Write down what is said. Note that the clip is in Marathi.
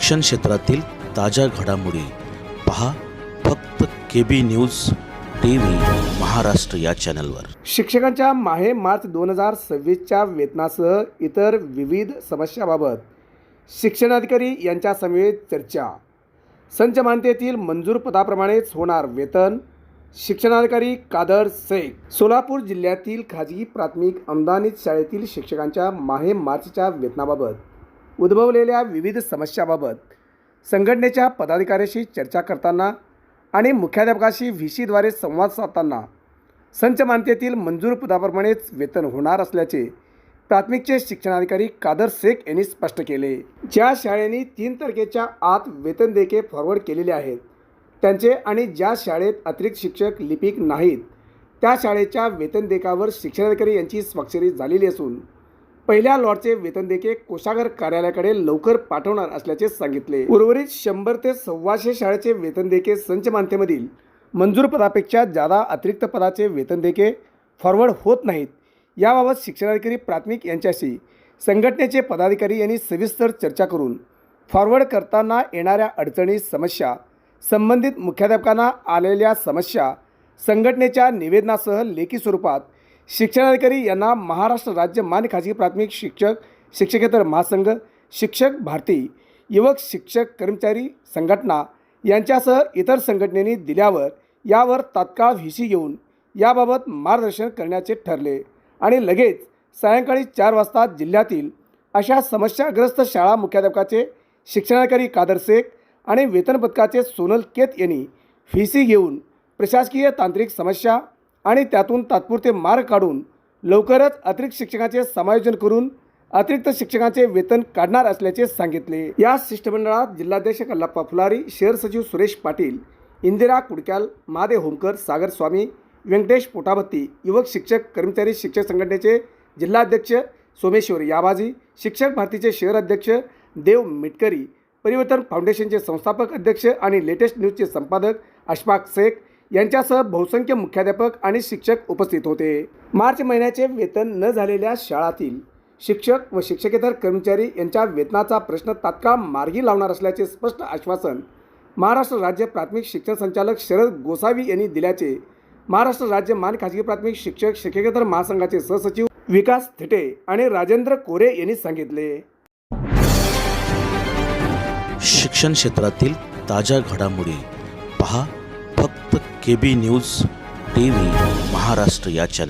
शिक्षण क्षेत्रातील ताज्या घडामोडी पहा फक्त KB न्यूज TV महाराष्ट्र या चॅनलवर। शिक्षकांच्या माहे मार्च 2026च्या वेतनासह इतर विविध समस्याबाबत शिक्षणाधिकारी यांच्या समवेत चर्चा। संच मान्यतेतील मंजूर पदाप्रमाणेच होणार वेतन। शिक्षणाधिकारी कादर शेख। सोलापूर जिल्ह्यातील खाजगी प्राथमिक अनुदानित शाळेतील शिक्षकांच्या माहे मार्चच्या वेतनाबाबत उद्भवलेल्या विविध समस्याबाबत संघटनेच्या पदाधिकाऱ्यांशी चर्चा करताना आणि मुख्याध्यापकाशी VC द्वारे संवाद साधताना संच मान्यतेतील मंजूर पदाप्रमाणेच वेतन होणार असल्याचे प्राथमिकचे शिक्षणाधिकारी कादर शेख यांनी स्पष्ट केले। ज्या शाळेने 3 तारखेच्या आत वेतन देयके फॉरवर्ड केलेले आहेत त्यांचे आणि ज्या शाळेत अतिरिक्त शिक्षक लिपिक नाहीत त्या शाळेच्या वेतन देयकावर शिक्षणाधिकारी यांची स्वाक्षरी झालेली असून पहिल्या लॉटचे वेतन देयके कोषागार कार्यालयाकडे लवकर पाठवणार असल्याचे सांगितले। उर्वरित 100 ते 125 शाळेचे वेतन देयके संच मान्यतेमधील मंजूर पदापेक्षा जादा अतिरिक्त पदाचे वेतन देयके फॉरवर्ड होत नाहीत। याबाबत शिक्षणाधिकारी प्राथमिक यांच्याशी संघटनेचे पदाधिकारी यांनी सविस्तर चर्चा करून फॉरवर्ड करताना येणाऱ्या अडचणी समस्या संबंधित मुख्याध्यापकांना आलेल्या समस्या संघटनेच्या निवेदनासह लेखी स्वरूपात शिक्षणाधिकारी यांना महाराष्ट्र राज्य मान्य खाजगी प्राथमिक शिक्षकेतर महासंघ, शिक्षक भारती, युवक शिक्षक कर्मचारी संघटना यांच्यासह इतर संघटनेनी दिल्यावर यावर तात्काळ VC घेऊन याबाबत मार्गदर्शन करण्याचे ठरले आणि लगेच सायंकाळी 4 वाजता जिल्ह्यातील अशा समस्याग्रस्त शाळा मुख्याध्यापकाचे शिक्षणाधिकारी कादर शेख आणि वेतन पथकाचे सोनल केत यांनी VC घेऊन प्रशासकीय तांत्रिक समस्या आणि त्यातून तात्पुरते मार्ग काढून लवकरच अतिरिक्त शिक्षकांचे समायोजन करून अतिरिक्त शिक्षकांचे वेतन काढणार असल्याचे सांगितले। या शिष्टमंडळात जिल्हाध्यक्ष कल्लाप्पा फुलारी, शहर सचिव सुरेश पाटील, इंदिरा कुडक्याल, महादेव होमकर, सागर स्वामी, व्यंकटेश पोटाभत्ती, युवक शिक्षक कर्मचारी शिक्षक संघटनेचे जिल्हाध्यक्ष सोमेश्वर याबाजी, शिक्षक भारतीचे शहर अध्यक्ष देव मिटकरी, परिवर्तन फाउंडेशनचे संस्थापक अध्यक्ष आणि लेटेस्ट न्यूजचे संपादक अशफाक शेख यांच्यासह बहुसंख्य मुख्याध्यापक आणि शिक्षक उपस्थित होते। मार्च महिन्याचे वेतन न झालेल्या शाळातील शिक्षक व शिक्षकेतर कर्मचारी यांच्या वेतनाचा प्रश्न तात्काळ मार्गी लावणार असल्याचे स्पष्ट आश्वासन महाराष्ट्र राज्य प्राथमिक शिक्षण संचालक शरद गोसावी यांनी दिल्याचे महाराष्ट्र राज्य मान्य खाजगी प्राथमिक शिक्षकेतर महासंघाचे सहसचिव विकास थिटे आणि राजेंद्र कोरे यांनी सांगितले। शिक्षण क्षेत्रातील ताज्या घडामोडी पहा फक्त KB न्यूज TV महाराष्ट्र या चॅनल।